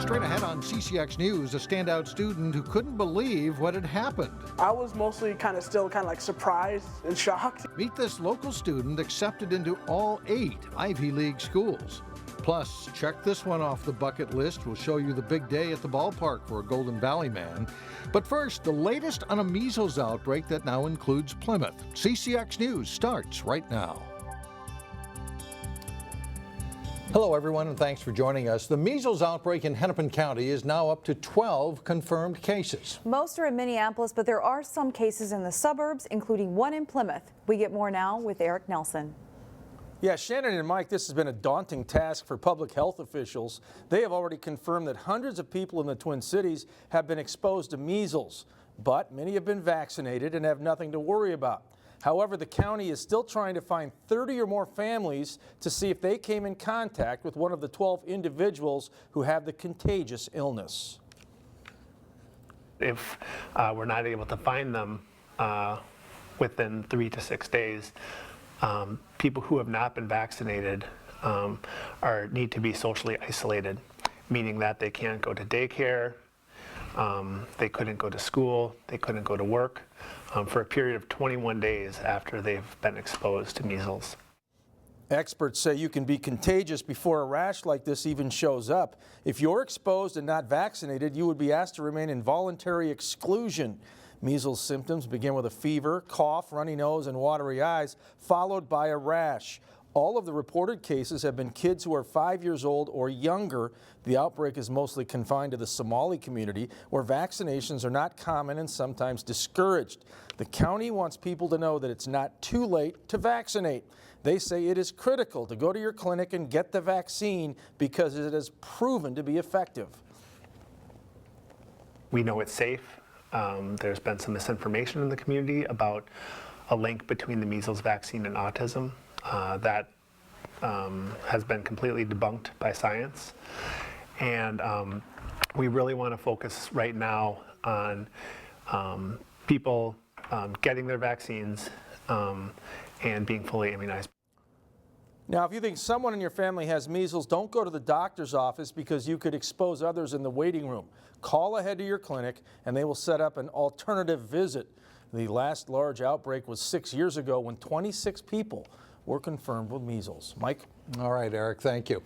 Straight ahead on CCX News, a standout student who couldn't believe what had happened. I was mostly still like surprised and shocked. Meet this local student accepted into all 8 Ivy League schools. Plus, check this one off the bucket list. We'll show you the big day at the ballpark for a Golden Valley man. But first, the latest on a measles outbreak that now includes Plymouth. CCX News starts right now. Hello, everyone, and thanks for joining us. The measles outbreak in Hennepin County is now up to 12 confirmed cases. Most are in Minneapolis, but there are some cases in the suburbs, including one in Plymouth. We get more now with Eric Nelson. Yeah, Shannon and Mike, this has been a daunting task for public health officials. They have already confirmed that hundreds of people in the Twin Cities have been exposed to measles, but many have been vaccinated and have nothing to worry about. However, the county is still trying to find 30 or more families to see if they came in contact with one of the 12 individuals who have the contagious illness. If we're not able to find them within 3 to 6 days, people who have not been vaccinated need to be socially isolated, meaning that they can't go to daycare, they couldn't go to school, they couldn't go to work for a period of 21 days after they've been exposed to measles. Experts say you can be contagious before a rash like this even shows up. If you're exposed and not vaccinated, you would be asked to remain in voluntary exclusion. Measles symptoms begin with a fever, cough, runny nose, and watery eyes, followed by a rash. All of the reported cases have been kids who are 5 years old or younger. The outbreak is mostly confined to the Somali community, where vaccinations are not common and sometimes discouraged. The county wants people to know that it's not too late to vaccinate. They say it is critical to go to your clinic and get the vaccine because it has proven to be effective. We know it's safe. There's been some misinformation in the community about a link between the measles vaccine and autism. That has been completely debunked by science. And we really want to focus right now on people getting their vaccines and being fully immunized. Now, if you think someone in your family has measles, don't go to the doctor's office because you could expose others in the waiting room. Call ahead to your clinic and they will set up an alternative visit. The last large outbreak was 6 years ago when 26 people were confirmed with measles. Mike? All right, Eric, thank you.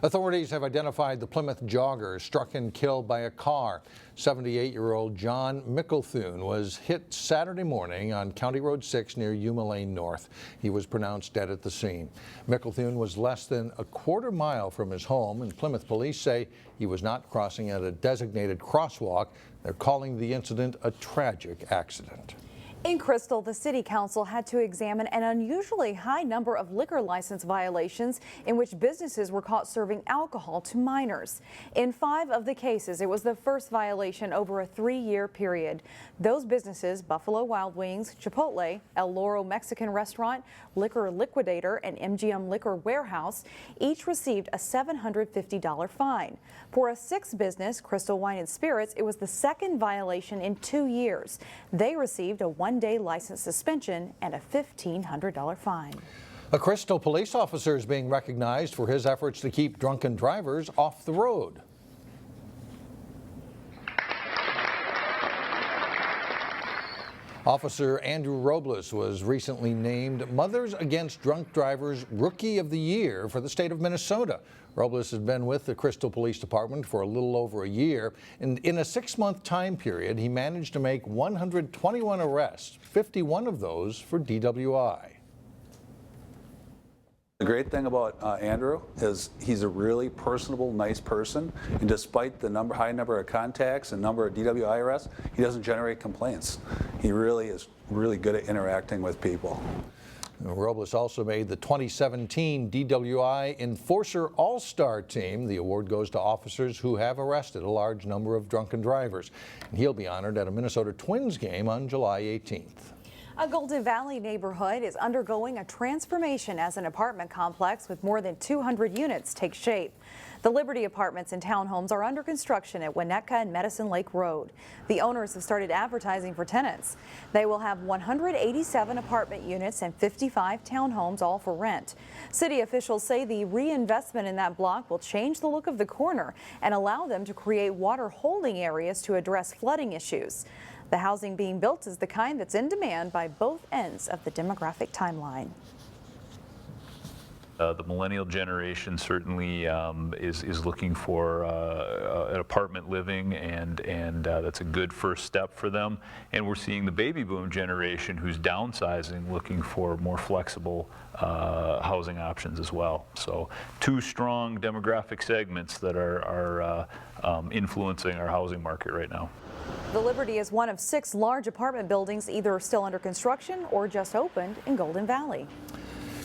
Authorities have identified the Plymouth jogger struck and killed by a car. 78-year-old John Mickelthune was hit Saturday morning on County Road 6 near Yuma Lane North. He was pronounced dead at the scene. Mickelthune was less than a quarter mile from his home, and Plymouth police say he was not crossing at a designated crosswalk. They're calling the incident a tragic accident. In Crystal, the City Council had to examine an unusually high number of liquor license violations in which businesses were caught serving alcohol to minors. In 5 of the cases, it was the first violation over a 3-year period. Those businesses, Buffalo Wild Wings, Chipotle, El Loro Mexican Restaurant, Liquor Liquidator, and MGM Liquor Warehouse, each received a $750 fine. For a 6th business, Crystal Wine and Spirits, it was the 2nd violation in 2 years. They received a 1-day license suspension and a $1,500 fine. A Crystal police officer is being recognized for his efforts to keep drunken drivers off the road. Officer Andrew Robles was recently named Mothers Against Drunk Drivers Rookie of the Year for the state of Minnesota. Robles has been with the Crystal Police Department for a little over a year, and in a 6-month time period, he managed to make 121 arrests, 51 of those for DWI. The great thing about Andrew is he's a really personable, nice person, and despite the high number of contacts and number of DWI arrests, he doesn't generate complaints. He really is really good at interacting with people. Robles also made the 2017 DWI Enforcer All-Star Team. The award goes to officers who have arrested a large number of drunken drivers. And he'll be honored at a Minnesota Twins game on July 18th. A Golden Valley neighborhood is undergoing a transformation as an apartment complex with more than 200 units takes shape. The Liberty Apartments and townhomes are under construction at Winnetka and Medicine Lake Road. The owners have started advertising for tenants. They will have 187 apartment units and 55 townhomes, all for rent. City officials say the reinvestment in that block will change the look of the corner and allow them to create water holding areas to address flooding issues. The housing being built is the kind that's in demand by both ends of the demographic timeline. The millennial generation certainly is looking for an apartment living, and that's a good first step for them. And we're seeing the baby boom generation who's downsizing, looking for more flexible housing options as well. So two strong demographic segments that are influencing our housing market right now. The Liberty is one of 6 large apartment buildings either still under construction or just opened in Golden Valley.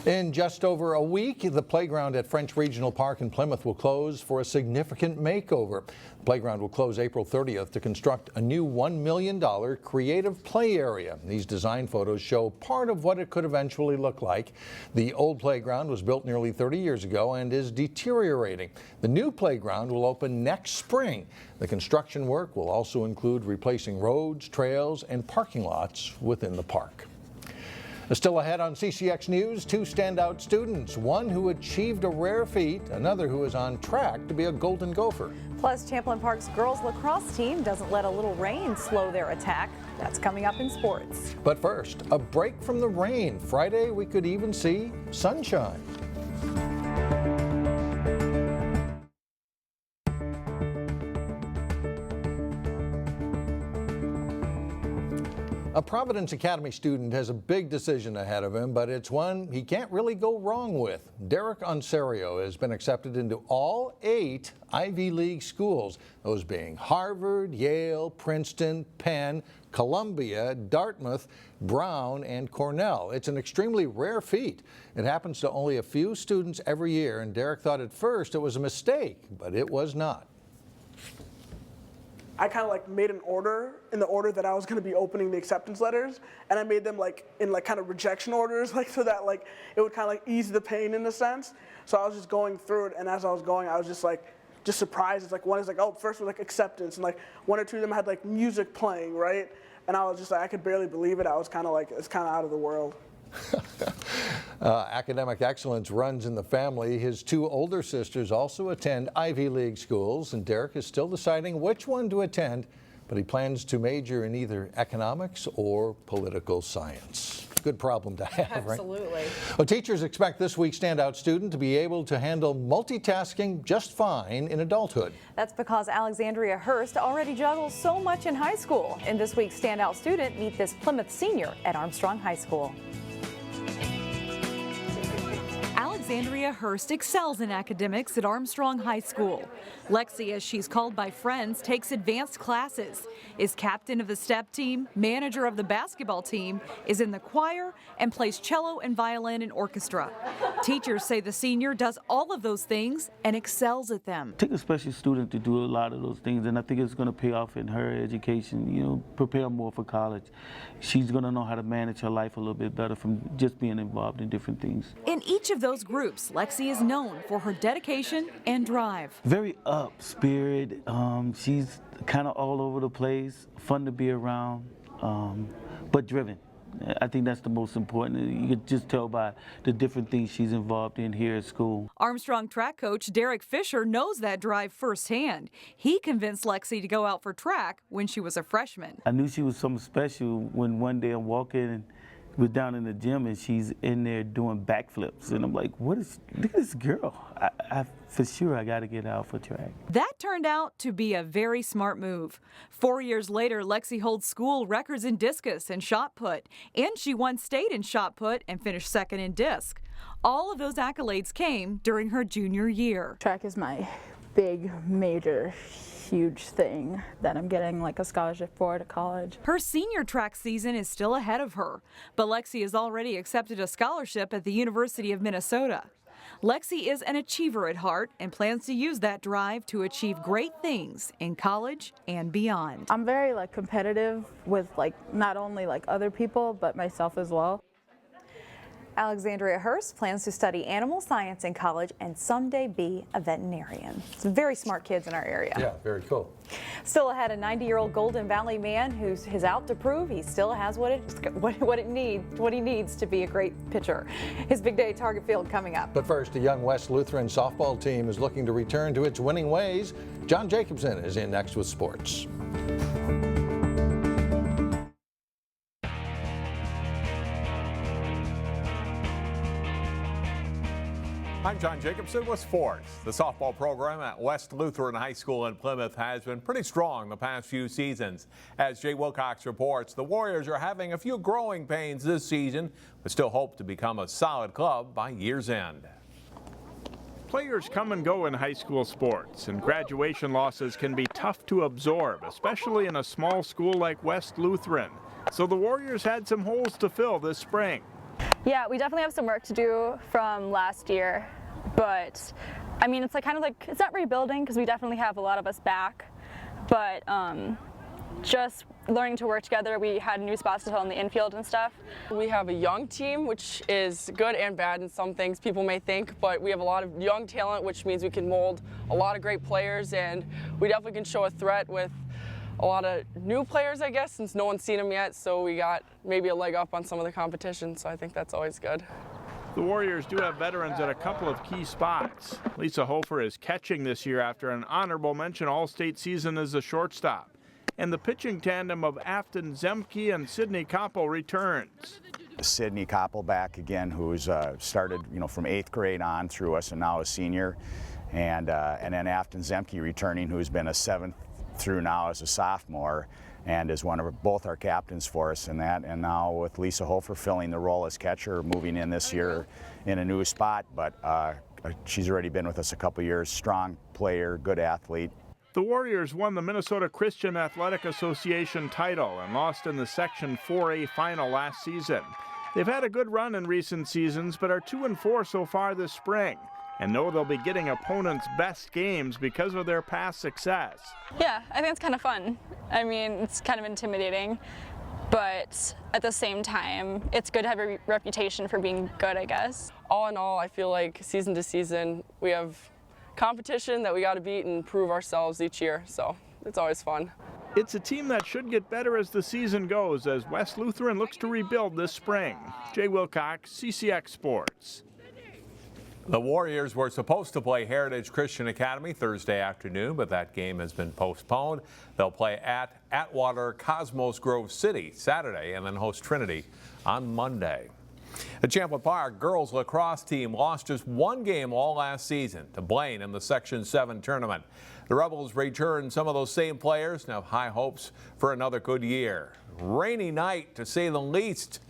In just over a week, the playground at French Regional Park in Plymouth will close for a significant makeover. The playground will close April 30th to construct a new $1 million creative play area. These design photos show part of what it could eventually look like. The old playground was built nearly 30 years ago and is deteriorating. The new playground will open next spring. The construction work will also include replacing roads, trails, and parking lots within the park. Still ahead on CCX News, 2 standout students, one who achieved a rare feat, another who is on track to be a Golden Gopher. Plus, Champlin Park's girls lacrosse team doesn't let a little rain slow their attack. That's coming up in sports. But first, a break from the rain. Friday, we could even see sunshine. A Providence Academy student has a big decision ahead of him, but it's one he can't really go wrong with. Derek Osseo has been accepted into all 8 Ivy League schools, those being Harvard, Yale, Princeton, Penn, Columbia, Dartmouth, Brown, and Cornell. It's an extremely rare feat. It happens to only a few students every year, and Derek thought at first it was a mistake, but it was not. I kind of like made an order in the order that I was going to be opening the acceptance letters, and I made them like in like kind of rejection orders, like so that like it would kind of like ease the pain in a sense. So I was just going through it, and as I was going, I was just surprised. It's like one is like, oh, first was like acceptance, and like 1 or 2 of them had like music playing, right? And I was just like, I could barely believe it. I was kind of like, it's kind of out of the world. Academic excellence runs in the family. His 2 older sisters also attend Ivy League schools, and Derek is still deciding which one to attend, but he plans to major in either economics or political science. Good problem to have, right? Absolutely. Well, teachers expect this week's standout student to be able to handle multitasking just fine in adulthood. That's because Alexandrea Hurst already juggles so much in high school. In this week's standout student, meet this Plymouth senior at Armstrong High School. Alexandrea Hurst excels in academics at Armstrong High School. Lexi, as she's called by friends, takes advanced classes, is captain of the step team, manager of the basketball team, is in the choir, and plays cello and violin in orchestra. Teachers say the senior does all of those things and excels at them. Take a special student to do a lot of those things, and I think it's going to pay off in her education, you know, prepare more for college. She's going to know how to manage her life a little bit better from just being involved in different things. In each of those groups, Lexi is known for her dedication and drive. Very up spirit. She's kind of all over the place, fun to be around, but driven. I think that's the most important. You could just tell by the different things she's involved in here at school. Armstrong track coach Derek Fisher knows that drive firsthand. He convinced Lexi to go out for track when she was a freshman. I knew she was something special when one day I'm walking and we're down in the gym and she's in there doing backflips, and I'm like, look at this girl. I for sure I got to get out for track. That turned out to be a very smart move. 4 years later, Lexi holds school records in discus and shot put, and she won state in shot put and finished second in disc. All of those accolades came during her junior year. Track is my big, major, huge thing that I'm getting like a scholarship for to college. Her senior track season is still ahead of her, but Lexi has already accepted a scholarship at the University of Minnesota. Lexi is an achiever at heart and plans to use that drive to achieve great things in college and beyond. I'm very competitive with not only other people but myself as well. Alexandrea Hurst plans to study animal science in college and someday be a veterinarian. Some very smart kids in our area. Yeah, very cool. Still ahead, a 90-year-old Golden Valley man who's out to prove he still has what he needs to be a great pitcher. His big day at Target Field coming up. But first, the young West Lutheran softball team is looking to return to its winning ways. John Jacobson is in next with sports. I'm John Jacobson with sports. The softball program at West Lutheran High School in Plymouth has been pretty strong the past few seasons. As Jay Wilcox reports, the Warriors are having a few growing pains this season, but still hope to become a solid club by year's end. Players come and go in high school sports, and graduation losses can be tough to absorb, especially in a small school like West Lutheran. So the Warriors had some holes to fill this spring. Yeah, we definitely have some work to do from last year, but I mean, it's it's not rebuilding because we definitely have a lot of us back, but just learning to work together. We had new spots to fill in the infield and stuff. We have a young team, which is good and bad in some things people may think, but we have a lot of young talent, which means we can mold a lot of great players, and we definitely can show a threat with a lot of new players, I guess, since no one's seen them yet, so we got maybe a leg up on some of the competition, so I think that's always good. The Warriors do have veterans at a couple of key spots. Lisa Hofer is catching this year after an honorable mention All-State season as a shortstop. And the pitching tandem of Afton Zemke and Sidney Koppel returns. Sidney Koppel back again, who's started from 8th grade on through us and now a senior. And then Afton Zemke returning, who's been a 7th through now as a sophomore and is one of both our captains for us in that. And now with Lisa Hofer filling the role as catcher, moving in this year in a new spot, but she's already been with us a couple years. Strong player, good athlete. The Warriors won the Minnesota Christian Athletic Association title and lost in the Section 4A final last season. They've had a good run in recent seasons, but are 2-4 so far this spring, and know they'll be getting opponents' best games because of their past success. Yeah, I think it's kind of fun. I mean, it's kind of intimidating, but at the same time, it's good to have a reputation for being good, I guess. All in all, I feel like season to season, we have competition that we got to beat and prove ourselves each year, so it's always fun. It's a team that should get better as the season goes, as West Lutheran looks to rebuild this spring. Jay Wilcox, CCX Sports. The Warriors were supposed to play Heritage Christian Academy Thursday afternoon, but that game has been postponed. They'll play at Atwater Cosmos Grove City Saturday and then host Trinity on Monday. The Champlin Park girls lacrosse team lost just one game all last season to Blaine in the Section 7 tournament. The Rebels returned some of those same players and have high hopes for another good year. Rainy night, to say the least,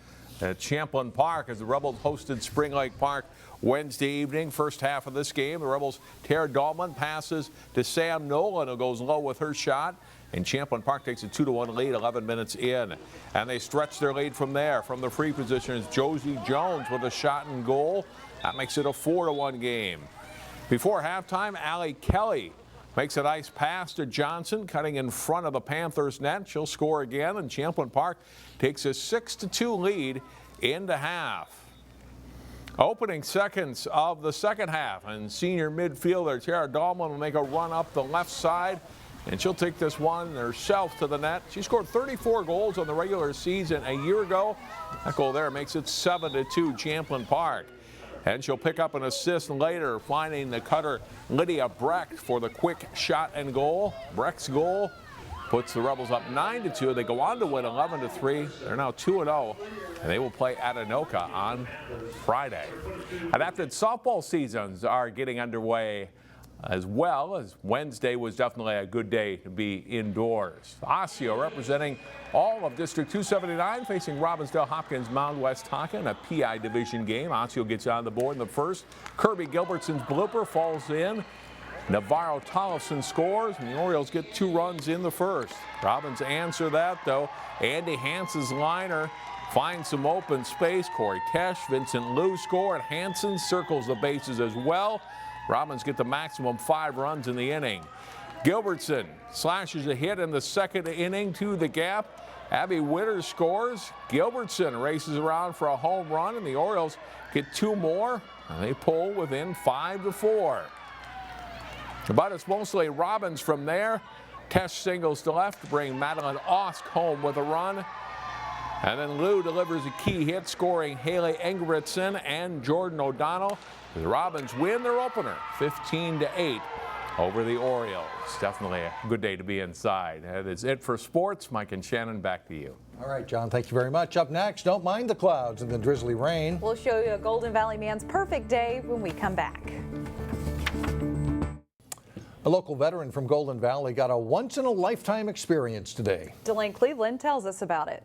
at Champlin Park as the Rebels hosted Spring Lake Park Wednesday evening. First half of this game, the Rebels' Tara Dahlman passes to Sam Nolan, who goes low with her shot. And Champlin Park takes a 2-1 lead 11 minutes in. And they stretch their lead from there. From the free position is Josie Jones with a shot and goal. That makes it a 4-1 game. Before halftime, Allie Kelly makes a nice pass to Johnson, cutting in front of the Panthers' net. She'll score again, and Champlin Park takes a 6-2 lead into half. Opening seconds of the second half, and senior midfielder Tara Dahlman will make a run up the left side, and she'll take this one herself to the net. She scored 34 goals on the regular season a year ago. That goal there makes it 7-2 Champlin Park. And she'll pick up an assist later, finding the cutter Lydia Brecht for the quick shot and goal. Brecht's goal puts the Rebels up 9-2. They go on to win 11-3. They're now 2-0, and they will play at Anoka on Friday. Adapted softball seasons are getting underway as well, as Wednesday was definitely a good day to be indoors. Osseo representing all of District 279 facing Robbinsdale Hopkins Mound West Tonka in a PI division game. Osseo gets on the board in the first. Kirby Gilbertson's blooper falls in. Navarro Tollefson scores, and the Orioles get 2 runs in the first. Robbins answer that, though. Andy Hans's liner finds some open space. Corey Tesh, Vincent Liu score, and Hansen circles the bases as well. Robins get the maximum 5 runs in the inning. Gilbertson slashes a hit in the second inning to the gap. Abby Witter scores. Gilbertson races around for a home run, and the Orioles get 2 more, and they pull within 5-4. But it's mostly Robins from there. Tesh singles to left to bring Madeline Osk home with a run. And then Liu delivers a key hit, scoring Haley Engebretson and Jordan O'Donnell. The Robins win their opener 15-8 over the Orioles. Definitely a good day to be inside. That is it for sports. Mike and Shannon, back to you. All right, John, thank you very much. Up next, don't mind the clouds and the drizzly rain. We'll show you a Golden Valley man's perfect day when we come back. A local veteran from Golden Valley got a once-in-a-lifetime experience today. Delane Cleveland tells us about it.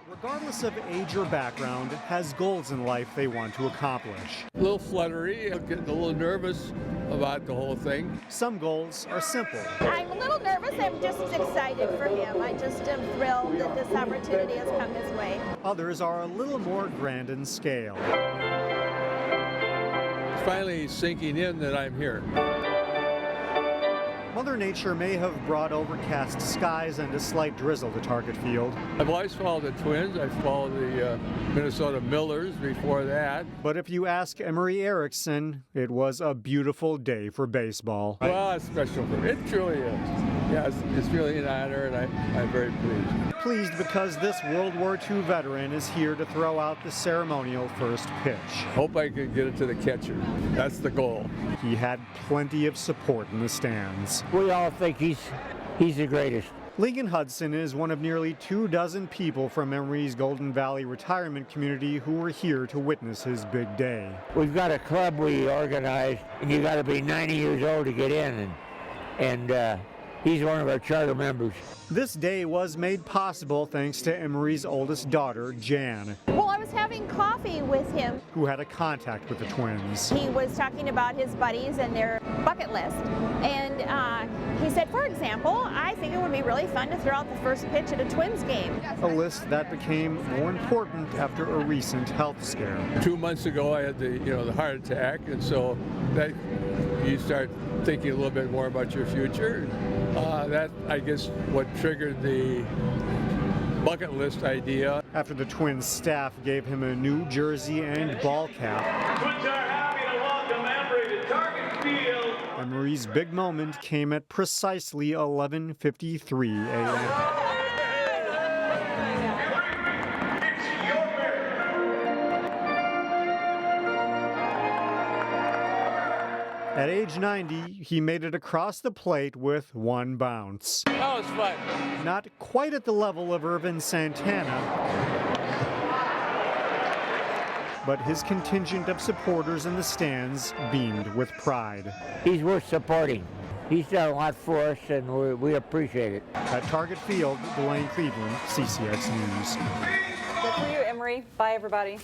Regardless of age or background, has goals in life they want to accomplish. A little fluttery, getting a little nervous about the whole thing. Some goals are simple. I'm a little nervous. I'm just excited for him. I just am thrilled that this opportunity has come his way. Others are a little more grand in scale. It's finally sinking in that I'm here. Mother Nature may have brought overcast skies and a slight drizzle to Target Field. I've always followed the Twins. I followed the Minnesota Millers before that. But if you ask Emery Erickson, it was a beautiful day for baseball. Well, it's special for me. It truly is. Yeah, it's really an honor, and I'm very pleased. Pleased because this World War II veteran is here to throw out the ceremonial first pitch. Hope I can get it to the catcher. That's the goal. He had plenty of support in the stands. We all think he's the greatest. Lincoln Hudson is one of nearly 24 people from Emory's Golden Valley retirement community who were here to witness his big day. We've got a club we organized, and you got to be 90 years old to get in, and he's one of our charter members. This day was made possible thanks to Emory's oldest daughter, Jan. Well, I was having coffee with him. Who had a contact with the Twins. He was talking about his buddies and their bucket list. And he said, for example, I think it would be really fun to throw out the first pitch at a Twins game. A list that became more important after a recent health scare. 2 months ago, I had the heart attack, and so that you start thinking a little bit more about your future. That, I guess, what triggered the bucket list idea. After the Twins staff gave him a new jersey and ball cap. Twins are happy to welcome Emory to Target Field. Emory's big moment came at precisely 11:53 a.m. At age 90, he made it across the plate with 1 bounce. That was fun. Not quite at the level of Irvin Santana, but his contingent of supporters in the stands beamed with pride. He's worth supporting. He's done a lot for us, and we appreciate it. At Target Field, Delane Cleveland, CCX News. Good for you, Emory. Bye, everybody.